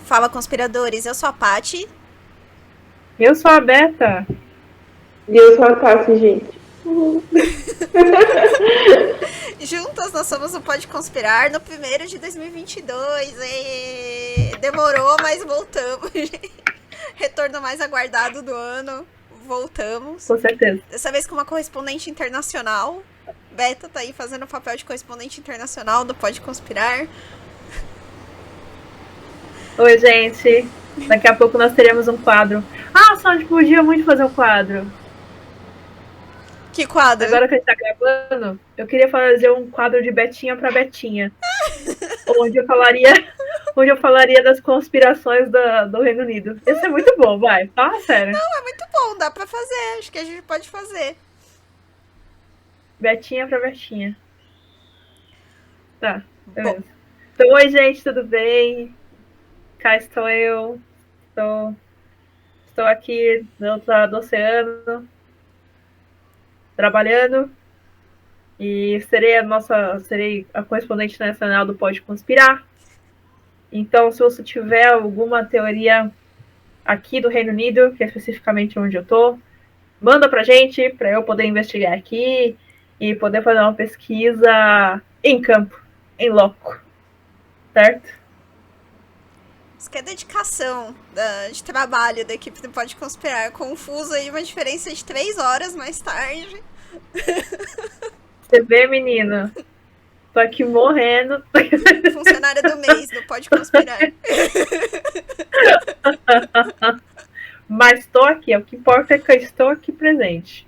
Fala, conspiradores, eu sou a Paty. Eu sou a Beta. E eu sou a Tassi, gente. Juntas nós somos o Pode Conspirar no 1º de 2022. Demorou, mas voltamos. Retorno mais aguardado do ano. Voltamos. Com certeza. Dessa vez com uma correspondente internacional. Beta tá aí fazendo o papel de correspondente internacional do Pode Conspirar. Oi, gente. Daqui a pouco nós teremos um quadro. Ah, só a gente podia muito fazer um quadro. Que quadro? Agora que a gente tá gravando, eu queria fazer um quadro de Betinha pra Betinha. onde eu falaria das conspirações do Reino Unido. Isso é muito bom, vai. Fala sério. Não, é muito bom, dá pra fazer. Acho que a gente pode fazer. Betinha pra Betinha. Tá, beleza. Bom. Então, oi, gente, tudo bem? Cá estou eu. Estou aqui do outro lado do oceano, trabalhando. E serei a correspondente nacional do Pode Conspirar. Então, se você tiver alguma teoria aqui do Reino Unido, que é especificamente onde eu tô, manda pra gente, pra eu poder investigar aqui e poder fazer uma pesquisa em campo, em loco. Certo? Isso que é dedicação de trabalho da equipe do Pode Conspirar. Confuso aí, uma diferença de 3 horas mais tarde. Você vê, menina? Tô aqui morrendo. Funcionária do mês do Pode Conspirar. Mas tô aqui. O que importa é que eu estou aqui presente.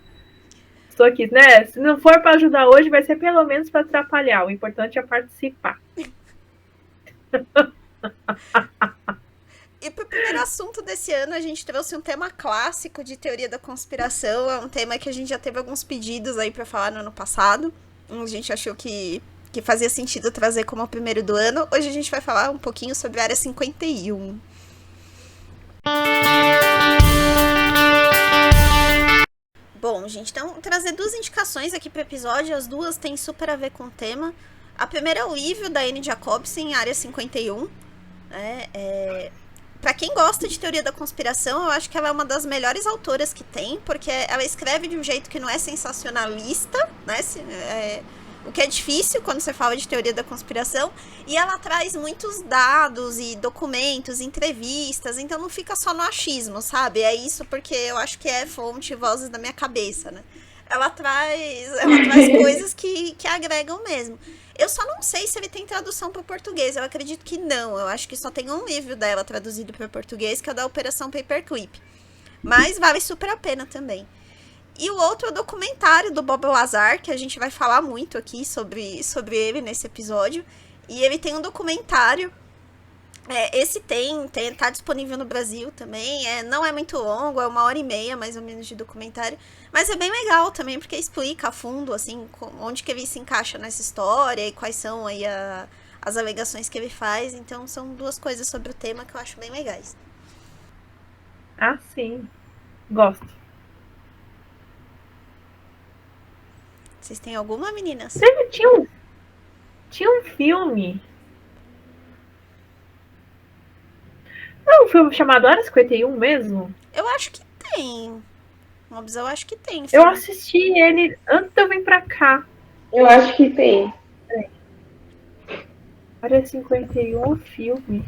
Estou aqui, né? Se não for para ajudar hoje, vai ser pelo menos para atrapalhar. O importante é participar. E pro primeiro assunto desse ano, a gente trouxe um tema clássico de teoria da conspiração. É um tema que a gente já teve alguns pedidos aí pra falar no ano passado. A gente achou que fazia sentido trazer como o primeiro do ano. Hoje a gente vai falar um pouquinho sobre a Área 51. Bom, gente, então trazer 2 indicações aqui pro episódio. As 2 têm super a ver com o tema. A primeira é o livro da Anne Jacobsen, Área 51. Pra quem gosta de teoria da conspiração, eu acho que ela é uma das melhores autoras que tem, porque ela escreve de um jeito que não é sensacionalista, né? O que é difícil quando você fala de teoria da conspiração, e ela traz muitos dados e documentos, entrevistas, então não fica só no achismo, sabe? É isso porque eu acho que é fonte vozes da minha cabeça, né? Ela traz coisas que agregam mesmo. Eu só não sei se ele tem tradução para o português. Eu acredito que não. Eu acho que só tem um livro dela traduzido para o português, que é o da Operação Paperclip. Mas vale super a pena também. E o outro é o documentário do Bob Lazar, que a gente vai falar muito aqui sobre ele nesse episódio. E ele tem um documentário. Esse tá disponível no Brasil também. Não é muito longo, é 1h30 mais ou menos de documentário. Mas é bem legal também, porque explica a fundo, assim, onde que ele se encaixa nessa história e quais são aí as alegações que ele faz. Então são 2 coisas sobre o tema que eu acho bem legais. Ah, sim. Gosto. Vocês têm alguma, meninas? Tinha um filme. Não, um filme chamado Área 51 mesmo? Eu acho que tem. Mobs, eu acho que tem. Eu assisti ele antes de eu vir pra cá. Eu acho que tem. Área 51, filme.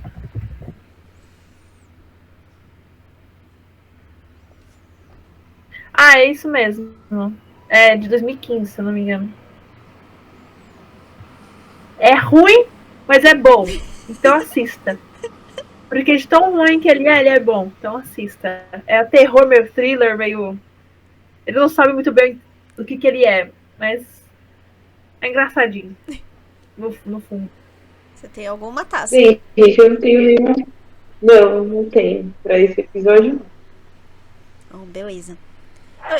Ah, é isso mesmo. É de 2015, se eu não me engano. É ruim, mas é bom. Então assista. Porque de tão ruim que ele é bom. Então assista. É terror, meio thriller, meio... Ele não sabe muito bem o que ele é, mas é engraçadinho. No fundo. Você tem alguma, Tassi? Sim, gente, eu não tenho nenhuma. Não tenho. Pra esse episódio, não. Beleza.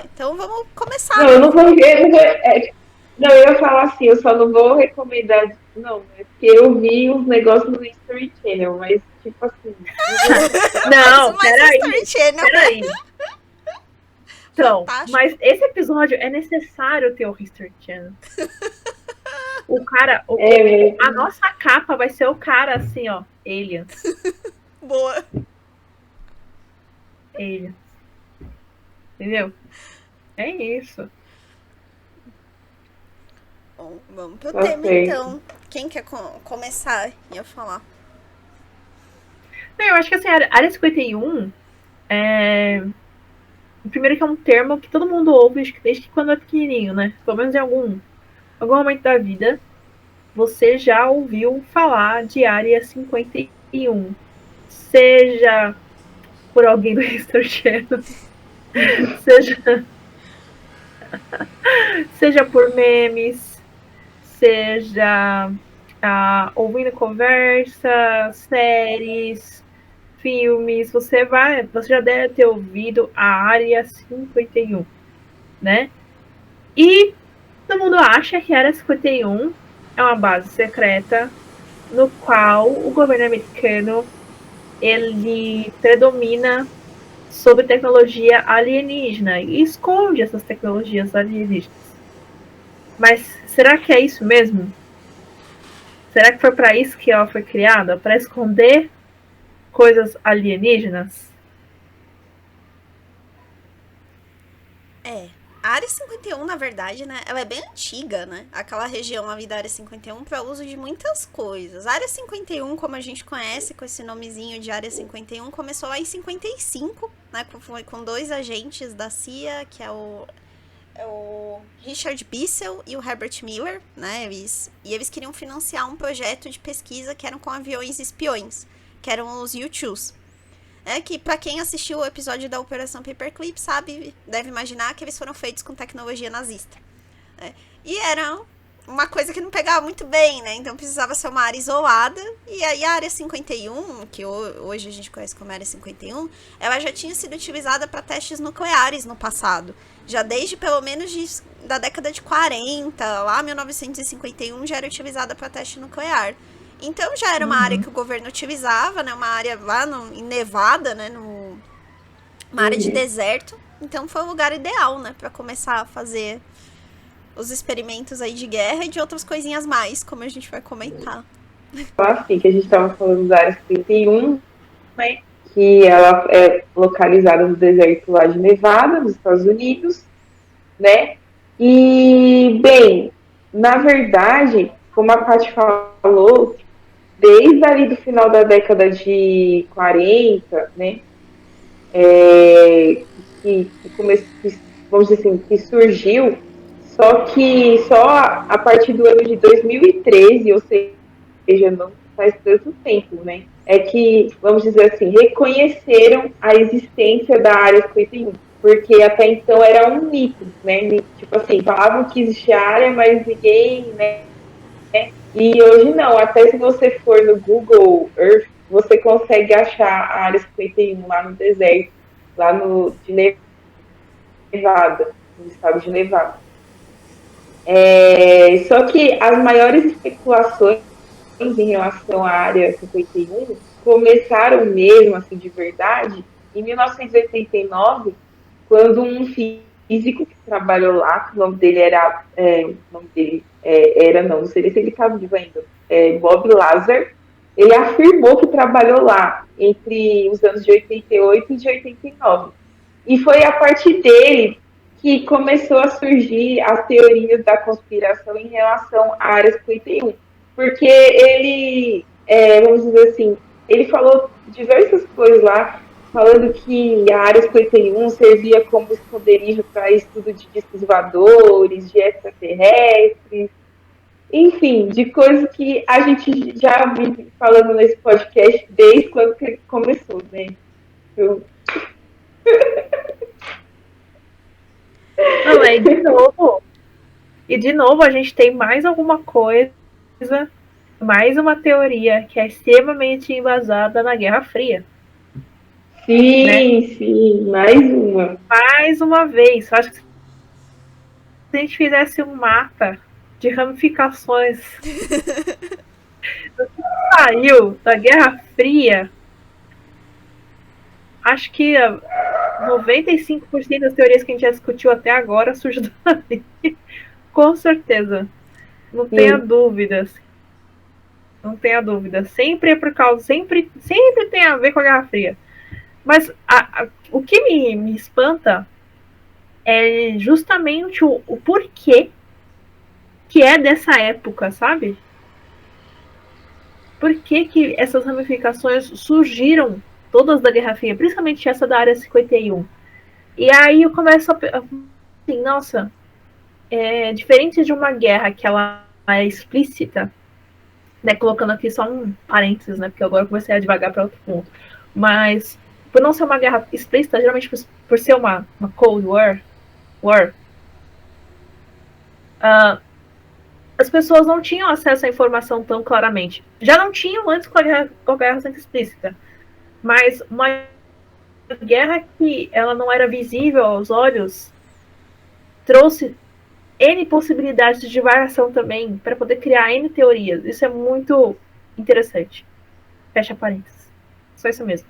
Então vamos começar. Não, eu não vou ver. Não, eu ia falar assim, eu só não vou recomendar. Não, é porque eu vi uns negócios no History Channel, mas, tipo assim, não vou Mas, Não, mas History Channel peraí. Então, fantástico. mas esse episódio é necessário ter o History Channel. O cara, É, a nossa capa vai ser o cara assim, ó, aliens. Boa. Aliens. Entendeu? É isso. Bom, vamos pro tá tema certo. então. Quem quer começar? Ia falar. Não, eu acho que assim, a área 51 é. Primeiro que é um termo que todo mundo ouve, acho que desde quando é pequenininho, né? Pelo menos em algum momento da vida, você já ouviu falar de área 51. Seja por alguém do History Channel, seja, seja por memes, seja ouvindo conversa, séries, filmes, você já deve ter ouvido a Área 51, né? E todo mundo acha que a Área 51 é uma base secreta no qual o governo americano ele predomina sobre tecnologia alienígena e esconde essas tecnologias alienígenas. Mas será que é isso mesmo? Será que foi para isso que ela foi criada? Para esconder coisas alienígenas? É. A Área 51, na verdade, né? Ela é bem antiga, né? Aquela região ali da Área 51 para uso de muitas coisas. A Área 51, como a gente conhece com esse nomezinho de Área 51, começou lá em 55, né? Foi com dois agentes da CIA, que é o Richard Bissell e o Herbert Miller, né? Eles queriam financiar um projeto de pesquisa que eram com aviões espiões, que eram os U-2s. É que para quem assistiu o episódio da Operação Paperclip sabe, deve imaginar que eles foram feitos com tecnologia nazista. Né? E era uma coisa que não pegava muito bem, né? Então precisava ser uma área isolada. E aí a área 51, que hoje a gente conhece como área 51, ela já tinha sido utilizada para testes nucleares no passado. Já desde pelo menos da década de 40, lá 1951, já era utilizada para teste nuclear. Então já era uma área que o governo utilizava, né? Uma área lá em Nevada, né? Uma área de deserto. Então foi o lugar ideal, né? Para começar a fazer os experimentos aí de guerra e de outras coisinhas mais, como a gente vai comentar. Assim, que a gente estava falando da área 51, né? Que ela é localizada no deserto lá de Nevada, nos Estados Unidos, né? E, bem, na verdade, como a Paty falou, desde ali do final da década de 40, né? Que começou, vamos dizer assim, que surgiu, só que só a partir do ano de 2013, ou seja, não faz tanto tempo, né? É que, vamos dizer assim, reconheceram a existência da área 51, porque até então era um mito, né? Tipo assim, falavam que existia área, mas ninguém, né? E hoje não, até se você for no Google Earth, você consegue achar a área 51 lá no deserto, lá de Nevada, no estado de Nevada. Só que as maiores especulações em relação à área 51 começaram mesmo, assim, de verdade, em 1989, quando um físico que trabalhou lá, que o nome dele não sei se ele está vivo ainda, Bob Lazar, ele afirmou que trabalhou lá entre os anos de 88 e de 89. E foi a partir dele que começou a surgir as teorias da conspiração em relação à Área 51. Porque ele, vamos dizer assim, ele falou diversas coisas lá, falando que a Área 51 servia como esconderijo para estudo de discos voadores, de extraterrestres, enfim, de coisas que a gente já vive falando nesse podcast desde quando que ele começou, né? Eu... Não, de novo a gente tem mais alguma coisa, mais uma teoria que é extremamente embasada na Guerra Fria. Sim, né? Sim, mais uma. Mais uma vez, acho que se a gente fizesse um mapa de ramificações saiu da Guerra Fria, acho que 95% das teorias que a gente já discutiu até agora surgiu dali. Com certeza. Não tenha dúvidas. Não tenha dúvida. Sempre é por causa. Sempre tem a ver com a Guerra Fria. Mas o que me espanta é justamente o porquê que é dessa época, sabe? Por que essas ramificações surgiram todas da Guerra Fria, principalmente essa da Área 51. E aí eu começo a assim, nossa, diferente de uma guerra que ela é explícita, né, colocando aqui só um parênteses, né, porque agora eu comecei a devagar para outro ponto, mas por não ser uma guerra explícita, geralmente por ser uma Cold War, as pessoas não tinham acesso à informação tão claramente. Já não tinham antes com a guerra sendo explícita, mas uma guerra que ela não era visível aos olhos trouxe N possibilidades de divagação também, para poder criar N teorias. Isso é muito interessante. Fecha parênteses. Só isso mesmo.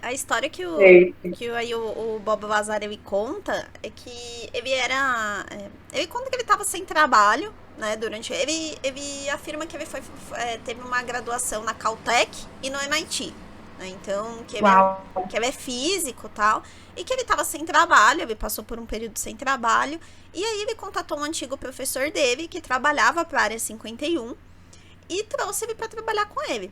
A história que o Bob Lazar ele conta é que ele era. Ele conta que ele estava sem trabalho, né? Ele afirma que ele teve uma graduação na Caltech e no MIT. Né, então, que ele é físico e tal. E que ele estava sem trabalho, ele passou por um período sem trabalho. E aí ele contatou um antigo professor dele que trabalhava para a Área 51 e trouxe ele para trabalhar com ele.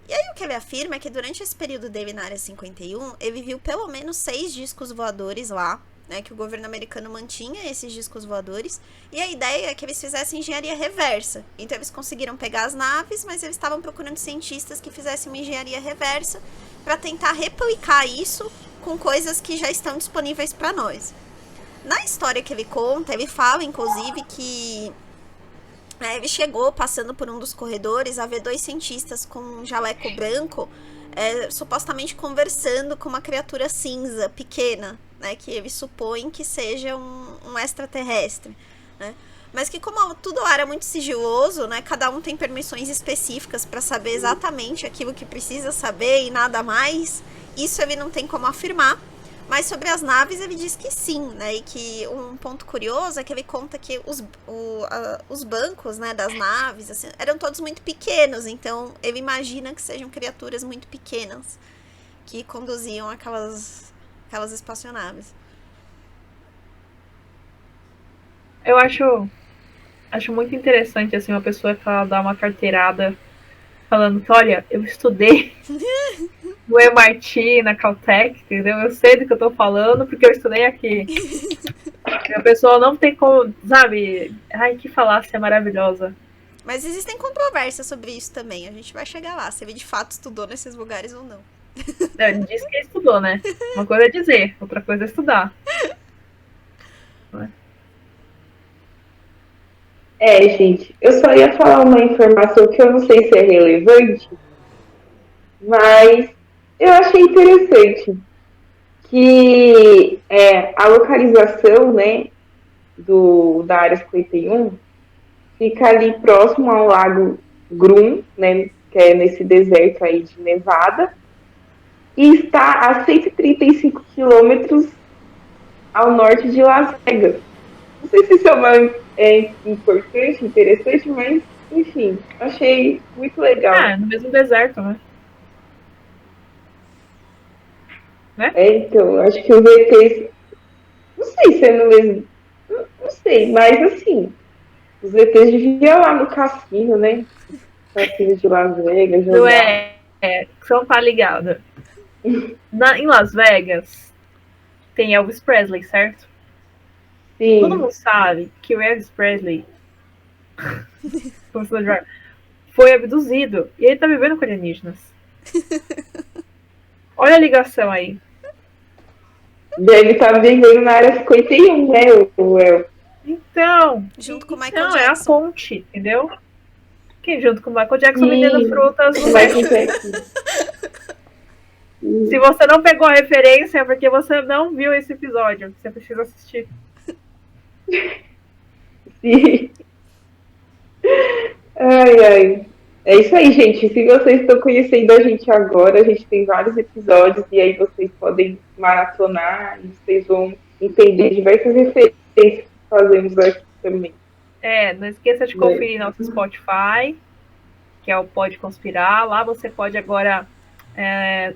E aí o que ele afirma é que durante esse período dele na Área 51, ele viu pelo menos 6 discos voadores lá, né, que o governo americano mantinha esses discos voadores, e a ideia é que eles fizessem engenharia reversa. Então eles conseguiram pegar as naves, mas eles estavam procurando cientistas que fizessem uma engenharia reversa para tentar replicar isso com coisas que já estão disponíveis para nós. Na história que ele conta, ele fala, inclusive, que ele chegou passando por um dos corredores a ver 2 cientistas com um jaleco branco, supostamente conversando com uma criatura cinza pequena, né, que ele supõe que seja um extraterrestre, né? Mas que como tudo lá era muito sigiloso, né, cada um tem permissões específicas para saber exatamente aquilo que precisa saber e nada mais, isso ele não tem como afirmar. Mas sobre as naves ele diz que sim, né? E que um ponto curioso é que ele conta que os bancos, né, das naves assim, eram todos muito pequenos. Então ele imagina que sejam criaturas muito pequenas que conduziam aquelas espaçonaves. Eu acho muito interessante assim, uma pessoa que ela dá uma carteirada falando que, olha, eu estudei no MIT, na Caltech, entendeu? Eu sei do que eu tô falando porque eu estudei aqui. A pessoa não tem como, sabe? Ai, que falácia maravilhosa. Mas existem controvérsias sobre isso também. A gente vai chegar lá, se ele de fato estudou nesses lugares ou não. Ele disse que estudou, né? Uma coisa é dizer, outra coisa é estudar. Gente, eu só ia falar uma informação que eu não sei se é relevante, mas eu achei interessante que a localização, né, da Área 51 fica ali próximo ao Lago Grum, né, que é nesse deserto aí de Nevada, e está a 135 quilômetros ao norte de Las Vegas. Não sei se isso é importante, interessante, mas, enfim, achei muito legal. No mesmo deserto, né? Então, acho que os ETs, não sei se é no mesmo, não sei, mas assim, os ETs deviam lá no cassino, né? Cassino de Las Vegas. Não você não tá ligado. Em Las Vegas tem Elvis Presley, certo? Sim. Todo mundo sabe que o Elvis Presley foi abduzido e ele tá vivendo com alienígenas. Olha a ligação aí. Ele tá vivendo na Área 51, né? Então, junto com o Michael Jackson. É a ponte, entendeu? Quem junto com o Michael Jackson vendendo frutas no México. Se você não pegou a referência, é porque você não viu esse episódio. Você precisa assistir. Sim. Ai, ai. É isso aí, gente. Se vocês estão conhecendo a gente agora, a gente tem vários episódios e aí vocês podem maratonar e vocês vão entender diversas referências que fazemos aqui também. Não esqueça de Né? conferir nosso Spotify, que é o Pode Conspirar. Lá você pode agora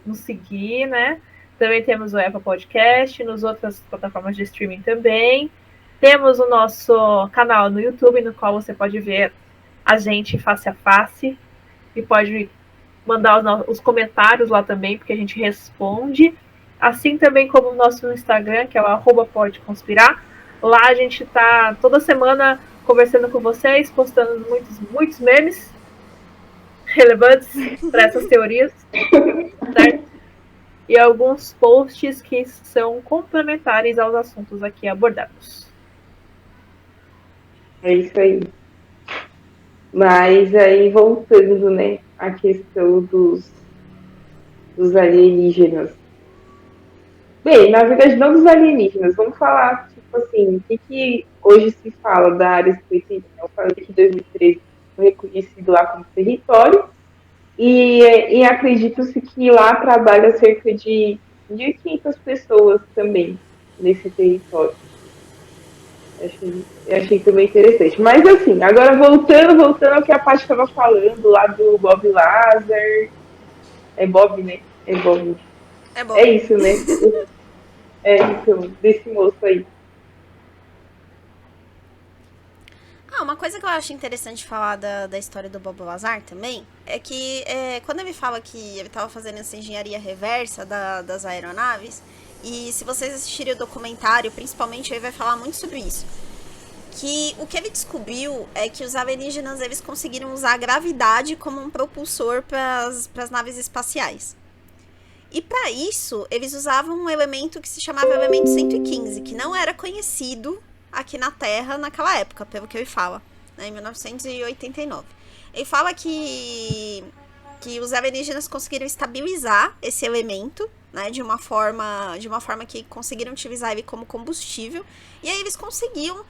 nos seguir, né? Também temos o Apple Podcast, nas outras plataformas de streaming também. Temos o nosso canal no YouTube, no qual você pode ver a gente face a face e pode mandar os comentários lá também, porque a gente responde. Assim também como o nosso Instagram, que é o @podeconspirar. Lá a gente está toda semana conversando com vocês, postando muitos memes relevantes para essas teorias, certo? E alguns posts que são complementares aos assuntos aqui abordados. É isso aí. Mas aí, voltando, né, à questão dos alienígenas. Bem, na verdade, não dos alienígenas. Vamos falar, tipo assim, o que hoje se fala da área 51. Eu falei que 2013 foi reconhecido lá como território. E acredito-se que lá trabalha cerca de 1.500 pessoas também nesse território. Achei também interessante. Mas assim, agora voltando ao que a Paty estava falando lá do Bob Lazar. É Bob, né? É Bob. É bom. É isso, né? É isso, desse moço aí. Uma coisa que eu acho interessante falar da história do Bob Lazar também é que quando ele fala que ele estava fazendo essa engenharia reversa das aeronaves, e se vocês assistirem o documentário, principalmente, ele vai falar muito sobre isso. Que o que ele descobriu é que os alienígenas eles conseguiram usar a gravidade como um propulsor para as naves espaciais. E para isso, eles usavam um elemento que se chamava elemento 115, que não era conhecido aqui na Terra naquela época, pelo que ele fala, né, em 1989. Ele fala que os alienígenas conseguiram estabilizar esse elemento, né, de uma forma que conseguiram utilizar ele como combustível, e aí eles conseguiam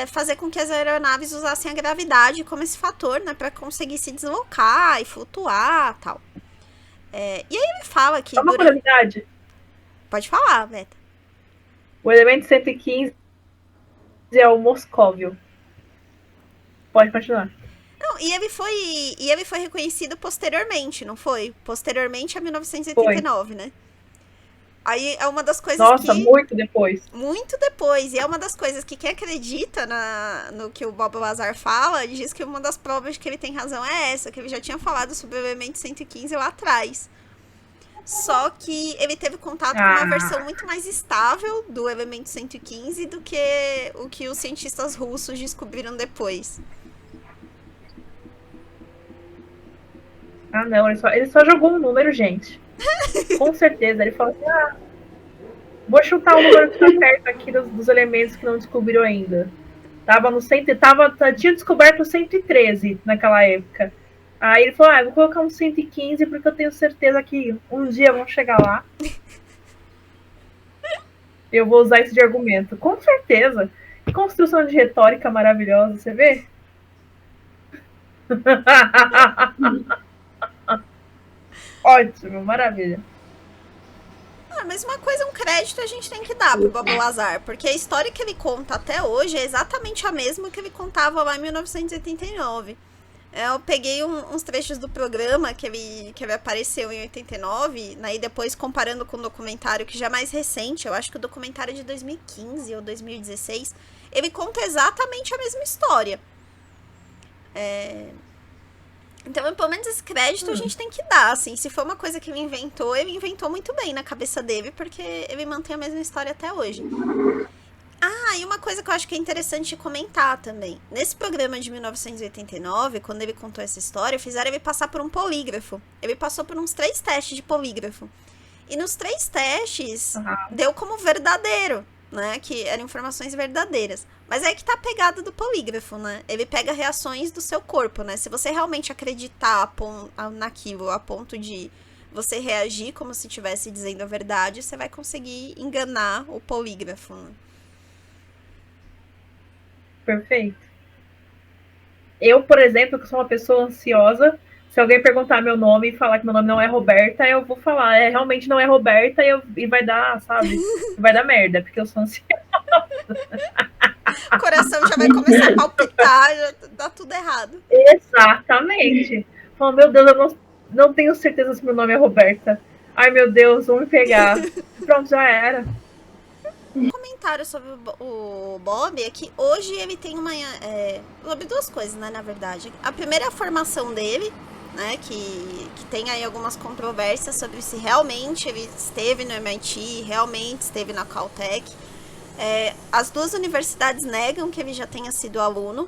fazer com que as aeronaves usassem a gravidade como esse fator, né, para conseguir se deslocar e flutuar, tal. E aí ele fala que... Só uma curiosidade. Pode falar, Beta. O elemento 115 é o moscóvio. Pode continuar. Não, e ele foi reconhecido posteriormente, não foi? Posteriormente a 1989, foi. Né? Aí é uma das coisas Nossa, muito depois. Muito depois. E é uma das coisas que quem acredita no que o Bob Lazar fala, diz que uma das provas de que ele tem razão é essa, que ele já tinha falado sobre o elemento 115 lá atrás. Só que ele teve contato com uma versão muito mais estável do elemento 115 do que o que os cientistas russos descobriram depois. Ah, não, ele só jogou um número, gente. Com certeza. Ele falou assim, vou chutar um número que tá perto aqui dos elementos que não descobriram ainda. Tinha descoberto o 113 naquela época. Aí ele falou, vou colocar um 115 porque eu tenho certeza que um dia vão chegar lá. Eu vou usar isso de argumento. Com certeza. Que construção de retórica maravilhosa, você vê? Ótimo, maravilha. Mas uma coisa, um crédito a gente tem que dar pro Bob Lazar, porque a história que ele conta até hoje é exatamente a mesma que ele contava lá em 1989. Eu peguei uns trechos do programa que ele apareceu em 89, né, e depois comparando com o documentário que já é mais recente, eu acho que o documentário é de 2015 ou 2016, ele conta exatamente a mesma história. Então, pelo menos esse crédito a gente tem que dar, assim, se for uma coisa que ele inventou muito bem na cabeça dele, porque ele mantém a mesma história até hoje. E uma coisa que eu acho que é interessante comentar também. Nesse programa de 1989, quando ele contou essa história, fizeram ele passar por um polígrafo. Ele passou por uns 3 testes de polígrafo. E nos 3 testes, deu como verdadeiro, né? Que eram informações verdadeiras. Mas é aí que tá a pegada do polígrafo, né? Ele pega reações do seu corpo, né? Se você realmente acreditar naquilo a ponto de você reagir como se estivesse dizendo a verdade, você vai conseguir enganar o polígrafo, né? Perfeito. Eu, por exemplo, que sou uma pessoa ansiosa, se alguém perguntar meu nome e falar que meu nome não é Roberta, eu vou falar, realmente não é Roberta, e vai dar, sabe? Vai dar merda, porque eu sou ansiosa. O coração já vai começar a palpitar, já dá tudo errado. Exatamente. Falo, meu Deus, eu não tenho certeza se meu nome é Roberta. Ai, meu Deus, vão me pegar. Pronto, já era. Um comentário sobre o Bob é que hoje ele tem sobre duas coisas, né, na verdade. A primeira é a formação dele, né, que tem aí algumas controvérsias sobre se realmente ele esteve no MIT, realmente esteve na Caltech. As duas universidades negam que ele já tenha sido aluno,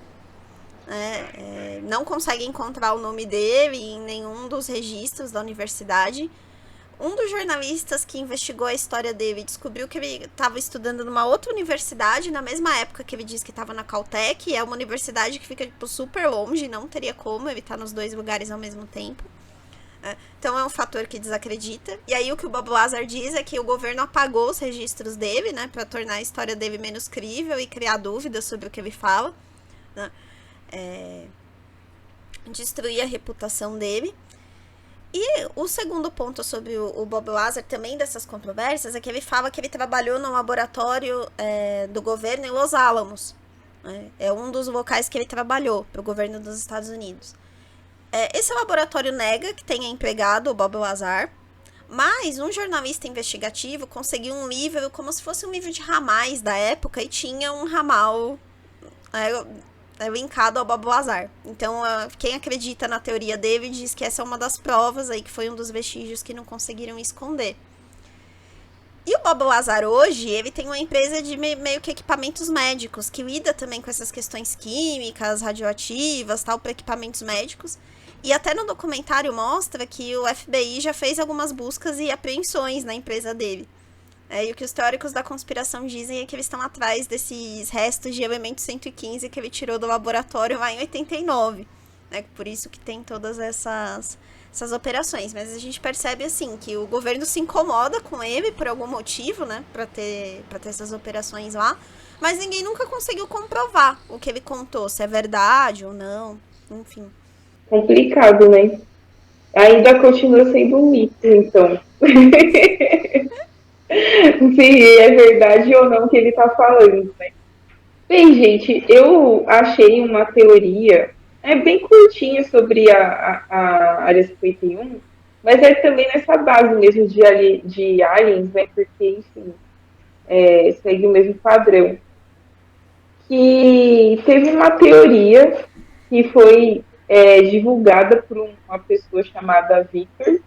né, não conseguem encontrar o nome dele em nenhum dos registros da universidade. Um dos jornalistas que investigou a história dele descobriu que ele estava estudando numa outra universidade na mesma época que ele disse que estava na Caltech, e é uma universidade que fica tipo, super longe, não teria como ele estar nos dois lugares ao mesmo tempo. Então é um fator que desacredita. E aí o que o Bob Lazar diz é que o governo apagou os registros dele, né, para tornar a história dele menos crível e criar dúvidas sobre o que ele fala, né, destruir a reputação dele. E o segundo ponto sobre o Bob Lazar, também dessas controvérsias, é que ele fala que ele trabalhou no laboratório do governo em Los Alamos. É um dos locais que ele trabalhou para o governo dos Estados Unidos. Esse laboratório nega que tenha empregado o Bob Lazar, mas um jornalista investigativo conseguiu um livro como se fosse um livro de ramais da época e tinha um ramal linkado ao Bob Lazar. Então, quem acredita na teoria dele diz que essa é uma das provas aí, que foi um dos vestígios que não conseguiram esconder. E o Bob Lazar hoje, ele tem uma empresa de meio que equipamentos médicos, que lida também com essas questões químicas, radioativas, tal, para equipamentos médicos. E até no documentário mostra que o FBI já fez algumas buscas e apreensões na empresa dele. E o que os teóricos da conspiração dizem é que eles estão atrás desses restos de elemento 115 que ele tirou do laboratório lá em 89. Por isso que tem todas essas operações. Mas a gente percebe, assim, que o governo se incomoda com ele por algum motivo, né? Pra ter essas operações lá. Mas ninguém nunca conseguiu comprovar o que ele contou, se é verdade ou não. Enfim. Complicado, né? Ainda continua sendo um mito, então. Se é verdade ou não que ele está falando, né? Bem, gente, eu achei uma teoria bem curtinha sobre a Área 51, mas é também nessa base mesmo de aliens, né? Porque, enfim, segue o mesmo padrão. Que teve uma teoria que foi divulgada por uma pessoa chamada Victor,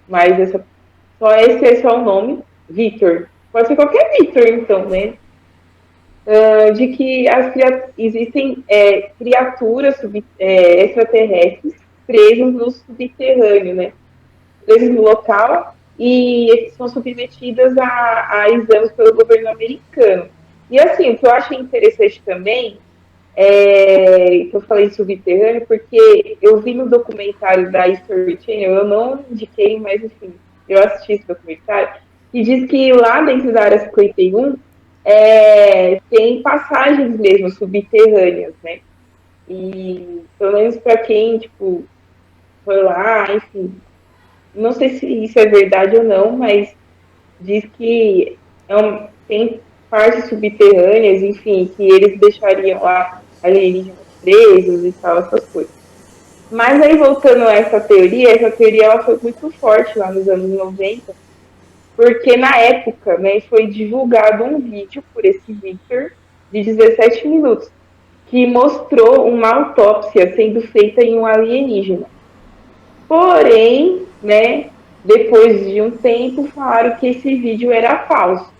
mas esse é só o nome, Victor. Pode ser qualquer Victor, então, né? De que existem criaturas extraterrestres presas no subterrâneo, né? Presas no local e são submetidas a exames pelo governo americano. E assim, o que eu achei interessante também que eu falei subterrâneo, porque eu vi no documentário da History Channel, eu não indiquei, mas enfim, eu assisti esse documentário, e diz que lá dentro da Área 51 tem passagens mesmo subterrâneas, né? E pelo menos para quem, tipo, foi lá, enfim, não sei se isso é verdade ou não, mas diz que tem partes subterrâneas, enfim, que eles deixariam lá alienígenas presos e tal, essas coisas. Mas aí, voltando a essa teoria ela foi muito forte lá nos anos 90, porque na época, né, foi divulgado um vídeo por esse Victor de 17 minutos, que mostrou uma autópsia sendo feita em um alienígena. Porém, né, depois de um tempo, falaram que esse vídeo era falso.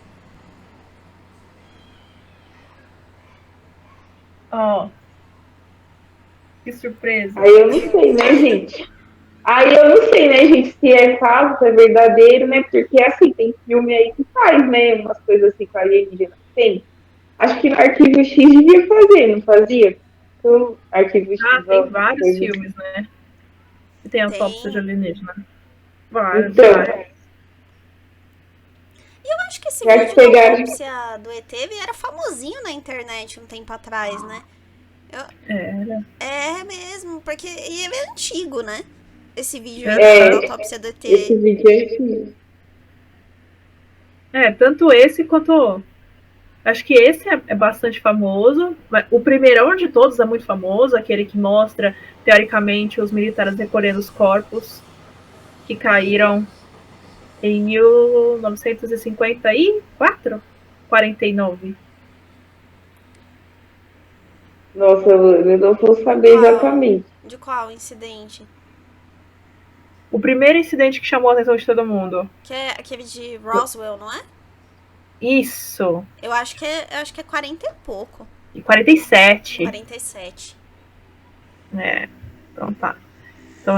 Ó, que surpresa. Aí eu não sei, né, gente? Se é falso, se é verdadeiro, né? Porque, assim, tem filme aí que faz, né? Umas coisas assim com alienígena. Tem. Acho que no Arquivo X devia fazer, não fazia? Então, Arquivo X. Tem vários filmes, né? Que tem autópsia de alienígena. Vários. Então, E eu acho que esse Já vídeo da pegaram. autópsia do ET, ele era famosinho na internet um tempo atrás, né? Era. É mesmo, porque e ele é antigo, né? Esse vídeo É. da autópsia do ET. Esse vídeo é assim. Tanto esse quanto. Acho que esse é bastante famoso. O primeirão de todos é muito famoso, aquele que mostra, teoricamente, os militares recolhendo os corpos que caíram em 1954? 49. Nossa, eu não vou saber exatamente. De qual incidente? O primeiro incidente que chamou a atenção de todo mundo. Que é aquele de Roswell, não é? Isso. Eu acho que é 40 e pouco. E 47. 47. Então tá. Então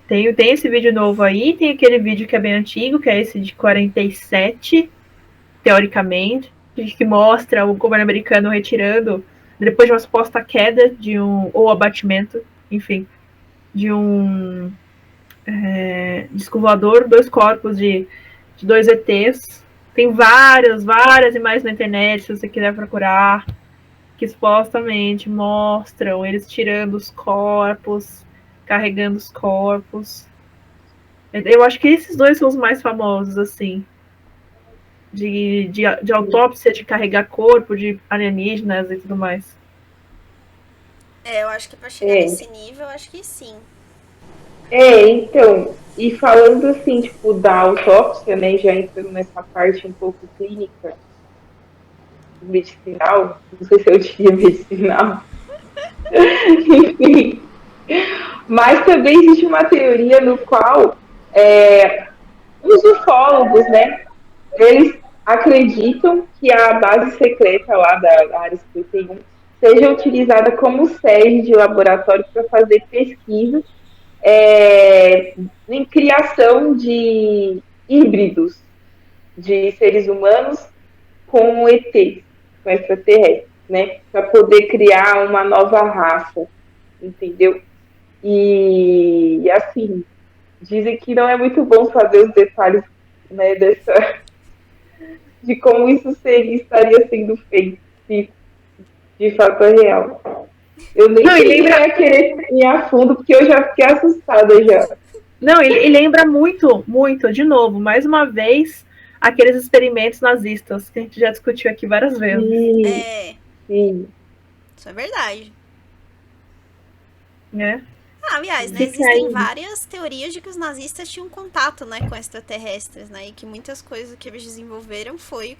tem esse vídeo novo aí, tem aquele vídeo que é bem antigo, que é esse de 47, teoricamente, que mostra o governo americano retirando, depois de uma suposta queda ou abatimento, enfim, de um disco voador, 2 corpos de 2 ETs. Tem várias imagens na internet, se você quiser procurar, que supostamente mostram eles tirando os corpos, carregando os corpos. Eu acho que esses dois são os mais famosos, assim. De autópsia, de carregar corpo, de alienígenas e tudo mais. Eu acho que pra chegar nesse nível, eu acho que sim. Então, e falando assim, tipo, da autópsia, né, já entrando nessa parte um pouco clínica, medicinal, não sei se eu diria medicinal, enfim, mas também existe uma teoria no qual os ufólogos, né, eles acreditam que a base secreta lá da Área 51 seja utilizada como sede de laboratório para fazer pesquisas em criação de híbridos de seres humanos com ET, com extraterrestres, né? Para poder criar uma nova raça, entendeu? E assim, dizem que não é muito bom saber os detalhes, né, de como isso estaria sendo feito, se de fato é real. Eu nem ia querer ir a fundo, porque eu já fiquei assustada já. Não, ele lembra muito, de novo, mais uma vez, aqueles experimentos nazistas que a gente já discutiu aqui várias vezes. Sim. Isso é verdade. Aliás, né, Fica existem aí. várias teorias de que os nazistas tinham contato, né, com extraterrestres, né, e que muitas coisas que eles desenvolveram foi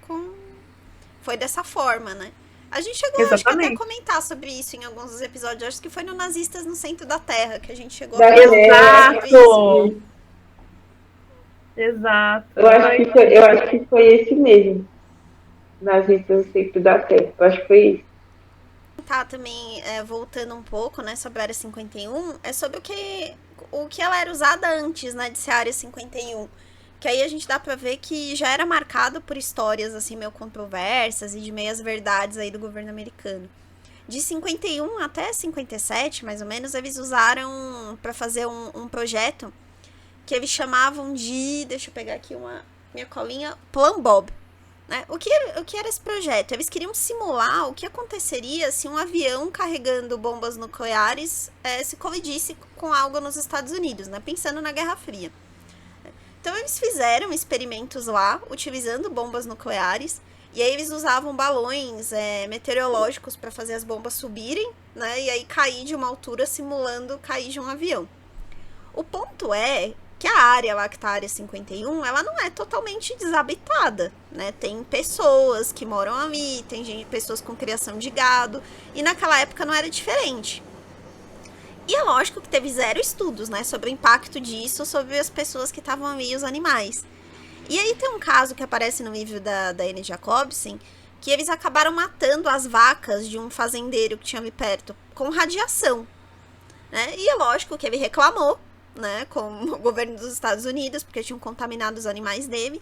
dessa forma, né. A gente chegou, acho que até a comentar sobre isso em alguns dos episódios, acho que foi no Nazistas no Centro da Terra, que a gente chegou a falar sobre isso. Exato. Eu acho que foi esse mesmo. Nazistas no Centro da Terra. Eu acho que foi isso. Tá, também, voltando um pouco, né, sobre a Área 51, é sobre o que ela era usada antes, né, de ser a Área 51. Que aí a gente dá pra ver que já era marcado por histórias, assim, meio controversas e de meias verdades aí do governo americano. De 51 até 57, mais ou menos, eles usaram pra fazer um projeto que eles chamavam de, deixa eu pegar aqui minha colinha, Plan Bob. Né? O que era esse projeto? Eles queriam simular o que aconteceria se um avião carregando bombas nucleares se colidisse com algo nos Estados Unidos, né? Pensando na Guerra Fria. Então eles fizeram experimentos lá, utilizando bombas nucleares, e aí eles usavam balões meteorológicos para fazer as bombas subirem, né? E aí cair de uma altura simulando cair de um avião. O ponto é que a área lá, que tá a Área 51, ela não é totalmente desabitada, né? Tem pessoas que moram ali, tem pessoas com criação de gado, e naquela época não era diferente. E é lógico que teve 0 estudos, né, sobre o impacto disso sobre as pessoas que estavam ali e os animais. E aí tem um caso que aparece no livro da Anne Jacobsen, que eles acabaram matando as vacas de um fazendeiro que tinha ali perto com radiação, né? E é lógico que ele reclamou, né, com o governo dos Estados Unidos, porque tinham contaminado os animais dele.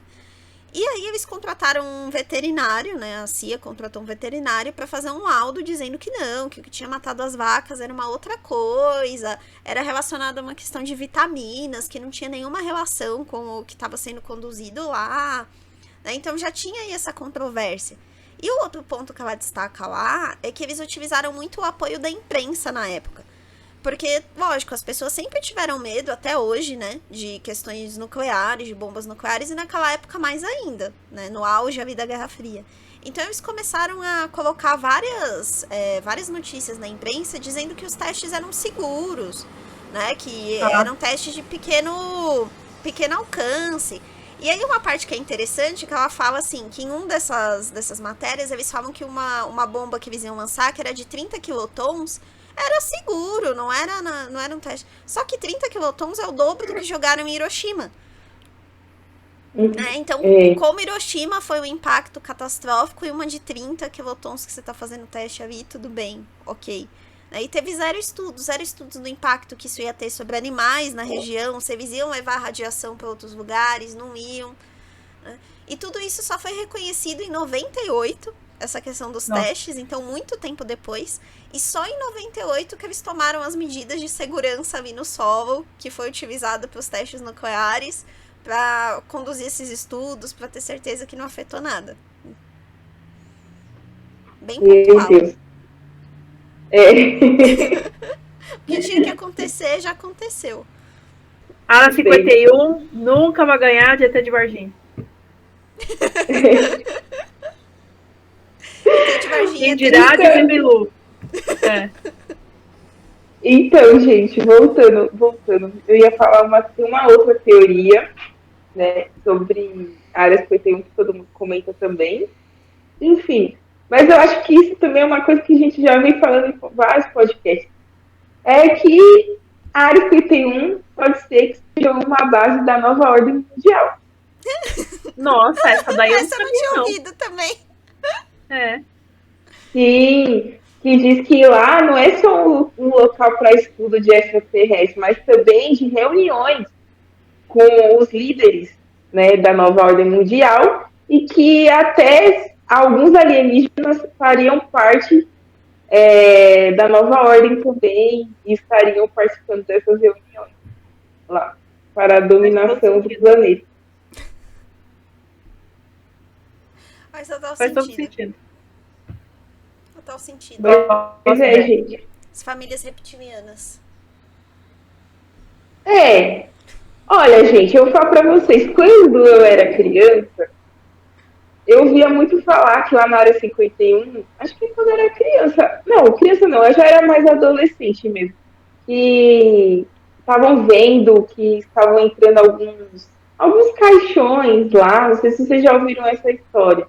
E aí eles contrataram um veterinário, né, a CIA contratou um veterinário para fazer um laudo dizendo que não, que o que tinha matado as vacas era uma outra coisa, era relacionado a uma questão de vitaminas, que não tinha nenhuma relação com o que estava sendo conduzido lá, né? Então já tinha aí essa controvérsia. E o outro ponto que ela destaca lá é que eles utilizaram muito o apoio da imprensa na época. Porque, lógico, as pessoas sempre tiveram medo, até hoje, né, de questões nucleares, de bombas nucleares, e naquela época mais ainda, né, no auge ali da Guerra Fria. Então eles começaram a colocar várias notícias na imprensa dizendo que os testes eram seguros, né, que eram testes de pequeno alcance. E aí uma parte que é interessante, que ela fala assim, que em um dessas matérias, eles falam que uma bomba que eles iam lançar, que era de 30 quilotons, era seguro, não era um teste. Só que 30 quilotons é o dobro do que jogaram em Hiroshima. Né? Então, como Hiroshima foi um impacto catastrófico e uma de 30 quilotons que você está fazendo teste ali, tudo bem, ok. E teve zero estudos do impacto que isso ia ter sobre animais na região, se eles iam levar radiação para outros lugares, não iam. Né? E tudo isso só foi reconhecido em 98, essa questão dos testes, então muito tempo depois. E só em 98 que eles tomaram as medidas de segurança ali no solo, que foi utilizado para os testes nucleares, para conduzir esses estudos, para ter certeza que não afetou nada. Bem pontual. Meu Deus. O que tinha que acontecer, já aconteceu. Área 51 nunca vai ganhar de ET de Varginha. ET de Varginha. Quem dirá de Bilu. Então, gente, voltando, eu ia falar uma outra teoria, né, sobre a Área 51, que todo mundo comenta também. Enfim, mas eu acho que isso também é uma coisa que a gente já vem falando em vários podcasts. É que a Área 51 pode ser que seja uma base da nova ordem mundial. Nossa, essa daí eu não tinha ouvido também. Sim, que diz que lá não é só um local para estudo de extraterrestres, mas também de reuniões com os líderes, né, da nova ordem mundial, e que até alguns alienígenas fariam parte da nova ordem também e estariam participando dessas reuniões lá, para a dominação do planeta. Faz total sentido. Total sentido. Pois é, gente. As famílias reptilianas. Olha, gente, eu vou falar pra vocês, quando eu era criança, eu via muito falar que lá na Área 51, acho que quando eu era criança não, eu já era mais adolescente mesmo, que estavam vendo que estavam entrando alguns caixões lá, não sei se vocês já ouviram essa história,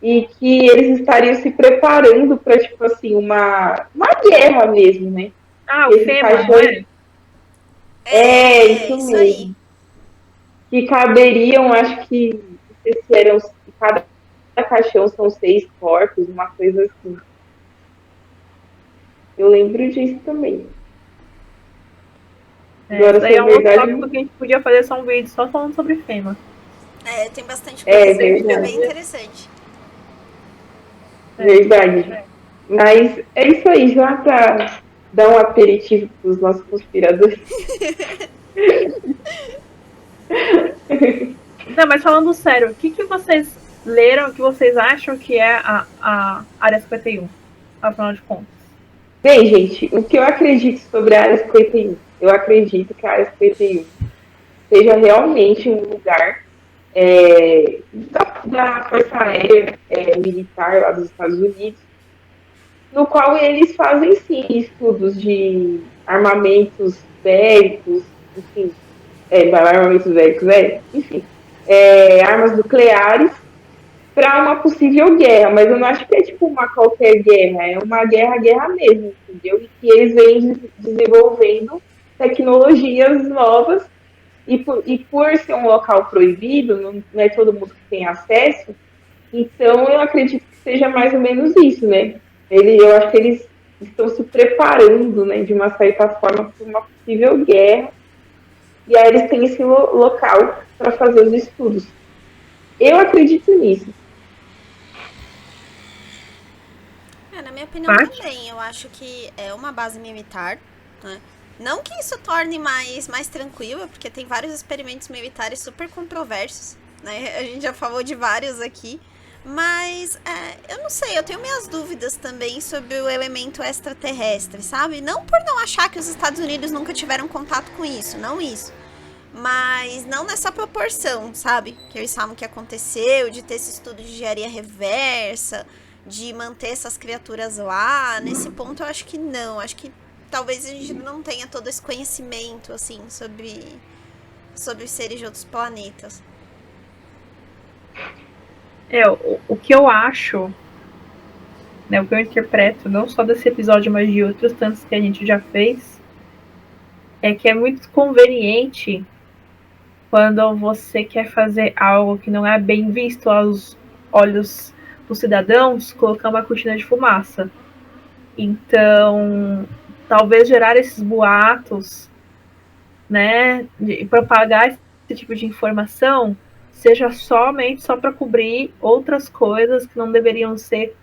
e que eles estariam se preparando para, tipo assim, uma guerra mesmo, né? O FEMA, não é? Isso mesmo. Aí. Que caberiam, acho que, não sei se eram, cada caixão são 6 corpos, uma coisa assim. Eu lembro disso também. Agora, isso aí é um outro tópico que a gente podia fazer só um vídeo só falando sobre FEMA. Tem bastante coisa, é bem interessante. Verdade. Mas é isso aí, já para dar um aperitivo para os nossos conspiradores. Não, mas falando sério, o que vocês leram, o que vocês acham que é a Área 51, afinal de contas? Bem, gente, o que eu acredito sobre a Área 51? Eu acredito que a Área 51 seja realmente um lugar da Força Aérea Militar lá dos Estados Unidos, no qual eles fazem, sim, estudos de armamentos bélicos, enfim, armamentos bélicos, enfim, armas nucleares, para uma possível guerra, mas eu não acho que é tipo uma qualquer guerra, é uma guerra mesmo, entendeu? E que eles vêm desenvolvendo tecnologias novas, e por ser um local proibido, não é todo mundo que tem acesso, então eu acredito que seja mais ou menos isso, né? Eu acho que eles estão se preparando, né, de uma certa forma, para uma possível guerra, e aí eles têm esse local para fazer os estudos. Eu acredito nisso. Na minha opinião também, eu acho que é uma base militar, né? Não que isso torne mais tranquilo, porque tem vários experimentos militares super controversos, né? A gente já falou de vários aqui. Mas eu não sei, eu tenho minhas dúvidas também sobre o elemento extraterrestre, sabe? Não por não achar que os Estados Unidos nunca tiveram contato com isso, não isso. Mas não nessa proporção, sabe? Que eles falam que aconteceu, de ter esse estudo de engenharia reversa, de manter essas criaturas lá. Nesse ponto eu acho que não. Acho que talvez a gente não tenha todo esse conhecimento, assim, sobre os seres de outros planetas. O que eu acho, né, o que eu interpreto, não só desse episódio, mas de outros tantos que a gente já fez, é que é muito conveniente quando você quer fazer algo que não é bem visto aos olhos dos cidadãos, colocar uma cortina de fumaça. Então, talvez gerar esses boatos, né, e propagar esse tipo de informação seja somente só para cobrir outras coisas que não deveriam ser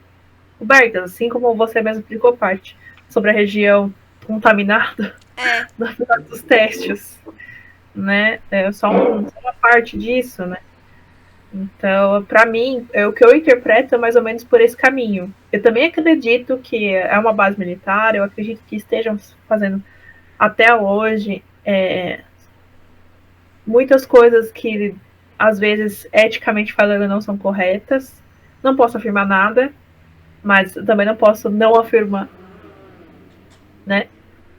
cobertas, assim como você mesmo explicou parte sobre a região contaminada dos testes, né? É só uma parte disso, né? Então, para mim, o que eu interpreto é mais ou menos por esse caminho. Eu também acredito que é uma base militar, eu acredito que estejam fazendo até hoje muitas coisas que às vezes, eticamente falando, não são corretas. Não posso afirmar nada, mas também não posso não afirmar, né?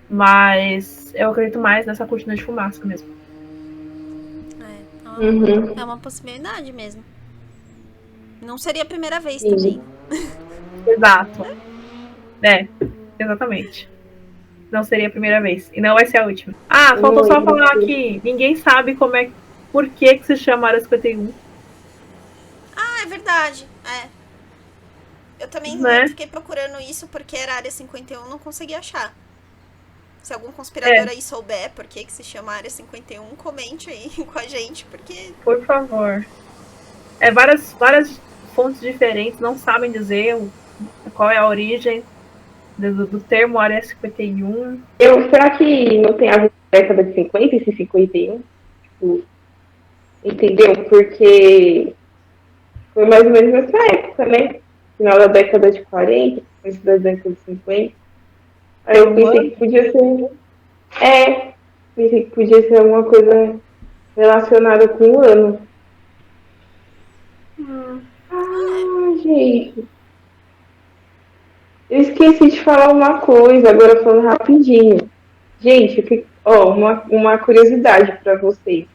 Mas eu acredito mais nessa cortina de fumaça mesmo. É uma possibilidade mesmo. Não seria a primeira vez também. Exato. Exatamente. Não seria a primeira vez. E não vai ser a última. Faltou só falar aqui. Ninguém sabe por que se chama Área 51. É verdade. Eu também fiquei procurando isso porque era Área 51, não consegui achar. Se algum conspirador aí souber por que se chama Área 51, comente aí com a gente, porque... Por favor. Várias fontes diferentes não sabem dizer qual é a origem do termo Área 51. Será que não tem a ver com a década de 50, esse 51? Tipo, entendeu? Porque foi mais ou menos nessa época, né? Final da década de 40, começo da década de 50. Aí eu pensei que podia ser... pensei que podia ser alguma coisa relacionada com o ano. Gente... Eu esqueci de falar uma coisa, agora falando rapidinho. Gente, uma curiosidade para vocês.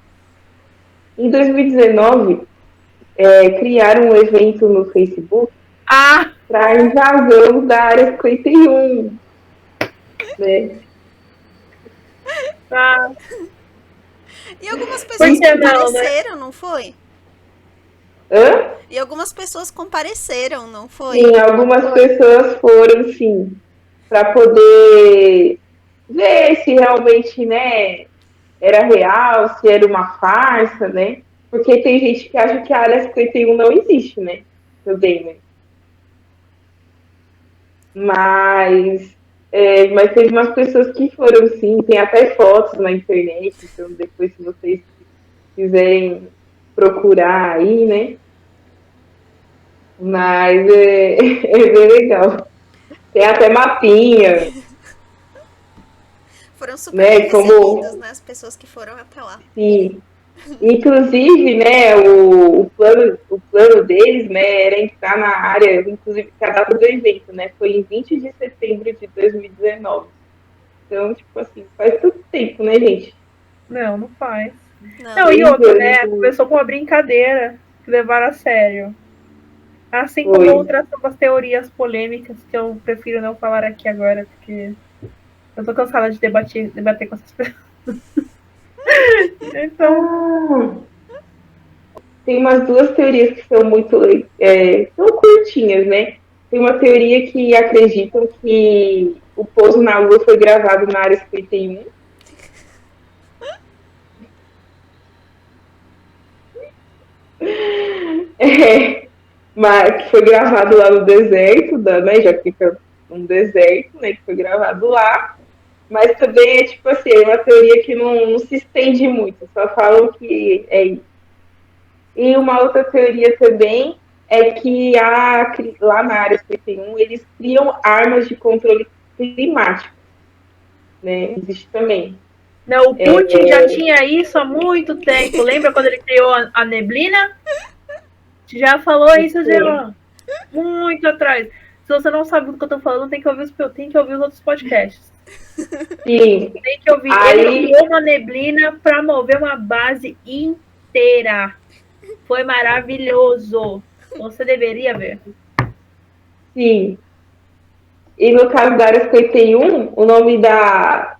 Em 2019, criaram um evento no Facebook para a invasão da Área 51. Né? E algumas pessoas compareceram, não foi? E algumas pessoas compareceram, não foi? Sim, algumas pessoas foram, sim, para poder ver se realmente, né, era real, se era uma farsa, né? Porque tem gente que acha que a Área 51 não existe, né? Também, né? Mas teve umas pessoas que foram, sim, tem até fotos na internet, então depois se vocês quiserem procurar aí, né? Mas é bem legal. Tem até mapinha. Foram super bem recebidas, né? As pessoas que foram até lá. Sim. Inclusive, né, o plano deles, né, era entrar na área, inclusive, a data do evento, né, foi em 20 de setembro de 2019. Então, tipo assim, faz tanto tempo, né, gente? Não faz. Não, e outra, né, começou com uma brincadeira que levaram a sério. Assim como outras teorias polêmicas que eu prefiro não falar aqui agora, porque eu tô cansada de debater com essas pessoas. Então... Tem umas duas teorias que são muito são curtinhas, né? Tem uma teoria que acreditam que o pouso na Lua foi gravado na Área 51. Mas que foi gravado lá no deserto, né? Já fica um deserto, né? Que foi gravado lá. Mas também é tipo assim, é uma teoria que não se estende muito, só falam que é isso. E uma outra teoria também é que lá na área 51 eles criam armas de controle climático, né? Existe também. Não, o Putin já tinha isso há muito tempo. Lembra quando ele criou a neblina? Já falou isso, já muito atrás. Se você não sabe do que eu tô falando, tem que ouvir os outros podcasts. Sim. Tem que ouvir. Ele criou uma neblina para mover uma base inteira. Foi maravilhoso. Você deveria ver. Sim. E no caso da área 51, o nome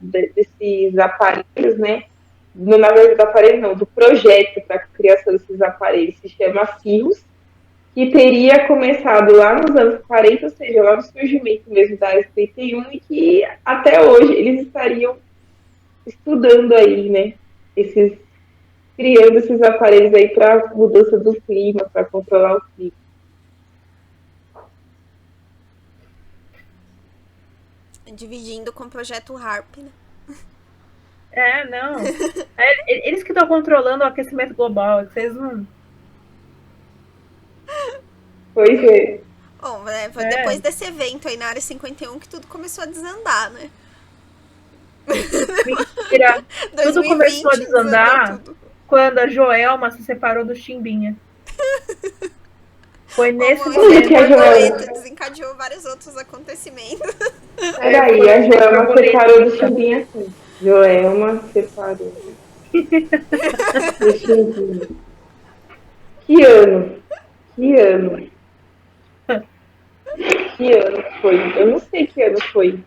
desses aparelhos, né? Na verdade, do aparelho não, do projeto para a criação desses aparelhos se chama CIRRUS, que teria começado lá nos anos 40, ou seja, lá no surgimento mesmo da área 51, e que até hoje eles estariam estudando aí, né? Criando esses aparelhos aí para mudança do clima, para controlar o clima. Dividindo com o projeto HARP, né? Não. Eles que estão controlando o aquecimento global. Vocês não. Pois é. Bom, foi depois desse evento aí na área 51 que tudo começou a desandar, né? Mentira. Tudo começou a desandar quando a Joelma se separou do Chimbinha. Foi nesse momento que a Joelma desencadeou vários outros acontecimentos. Peraí, a Joelma separou do Chimbinha assim. Joelma separou do Chimbinha. Que ano? Que ano foi? Eu não sei que ano foi.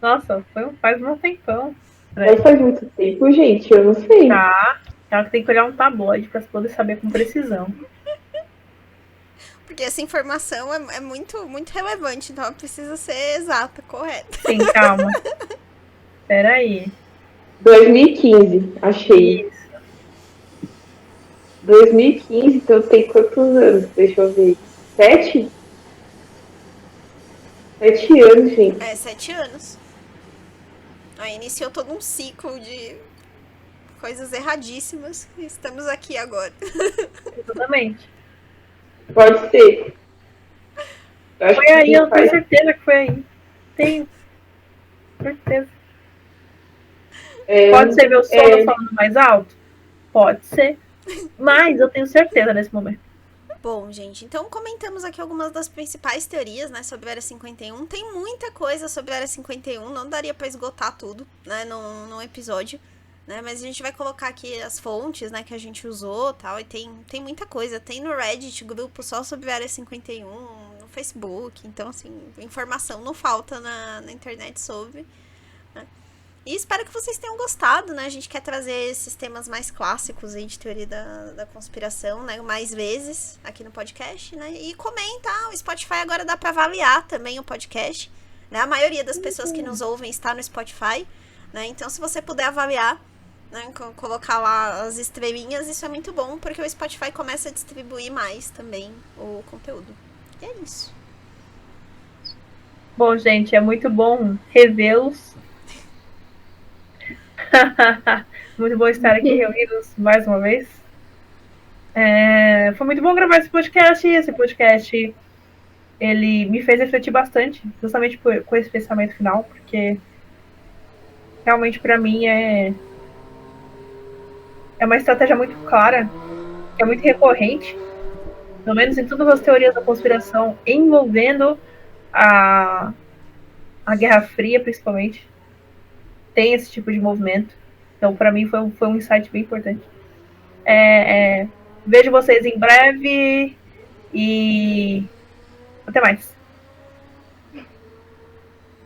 Nossa, faz um tempão. Mas faz muito tempo, gente, eu não sei. Tá, ela tem que olhar um tabloide para poder saber com precisão. Porque essa informação é muito, muito relevante, então ela precisa ser exata, correta. Sim, calma. Peraí. 2015, achei. Isso. 2015, então tem quantos anos? Deixa eu ver. 7? 7 anos, gente. 7 anos. Aí iniciou todo um ciclo de coisas erradíssimas e estamos aqui agora. Exatamente. Pode ser. Foi aí, eu tenho certeza que foi aí. Tenho certeza. Pode ser meu sono falando mais alto? Pode ser. Mas eu tenho certeza nesse momento. Bom, gente, então comentamos aqui algumas das principais teorias, né, sobre a Área 51. Tem muita coisa sobre a Área 51, não daria pra esgotar tudo, né, num episódio, né, mas a gente vai colocar aqui as fontes, né, que a gente usou e tal, e tem muita coisa. Tem no Reddit grupo só sobre a Área 51, no Facebook, então, assim, informação não falta na internet sobre, né. E espero que vocês tenham gostado, né? A gente quer trazer esses temas mais clássicos aí de teoria da conspiração, né? Mais vezes aqui no podcast, né? E comenta, o Spotify agora dá para avaliar também o podcast, né? A maioria das pessoas que nos ouvem está no Spotify, né? Então, se você puder avaliar, né? Colocar lá as estrelinhas, isso é muito bom, porque o Spotify começa a distribuir mais também o conteúdo. E é isso. Bom, gente, é muito bom revê-los. Muito bom estar aqui reunidos mais uma vez. Foi muito bom gravar esse podcast. Esse podcast ele me fez refletir bastante, justamente com esse pensamento final, porque realmente para mim é uma estratégia muito clara, que é muito recorrente, pelo menos em todas as teorias da conspiração envolvendo a Guerra Fria, principalmente. Tem esse tipo de movimento. Então, para mim, foi um insight bem importante. Vejo vocês em breve e até mais.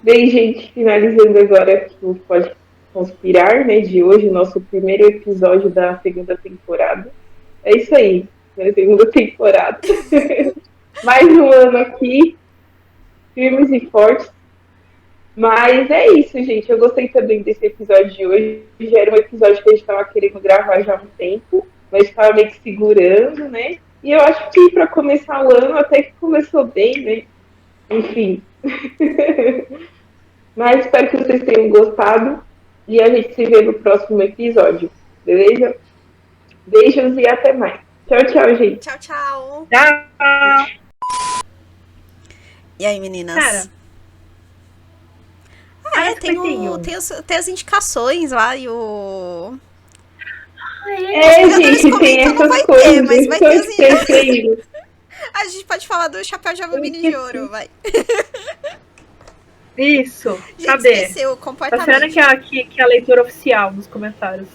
Bem, gente, finalizando agora aqui o Pode Conspirar, né, de hoje, o nosso primeiro episódio da segunda temporada. É isso aí, né, segunda temporada. Mais um ano aqui, firmes e fortes. Mas é isso, gente. Eu gostei também desse episódio de hoje. Já era um episódio que a gente estava querendo gravar já há um tempo, mas estava meio que segurando, né? E eu acho que para começar o ano até que começou bem, né? Enfim. Mas espero que vocês tenham gostado e a gente se vê no próximo episódio. Beleza? Beijos e até mais. Tchau, tchau, gente. Tchau, tchau. Tchau! E aí, meninas? Cara, tem as indicações lá e o... Gente, tem essas coisas. Mas vai ter preferidos. A gente pode falar do Chapéu de Alumínio de Ouro, vai. isso, Gente, cadê? esqueceu Tá completamente. sendo que é a leitura oficial nos comentários.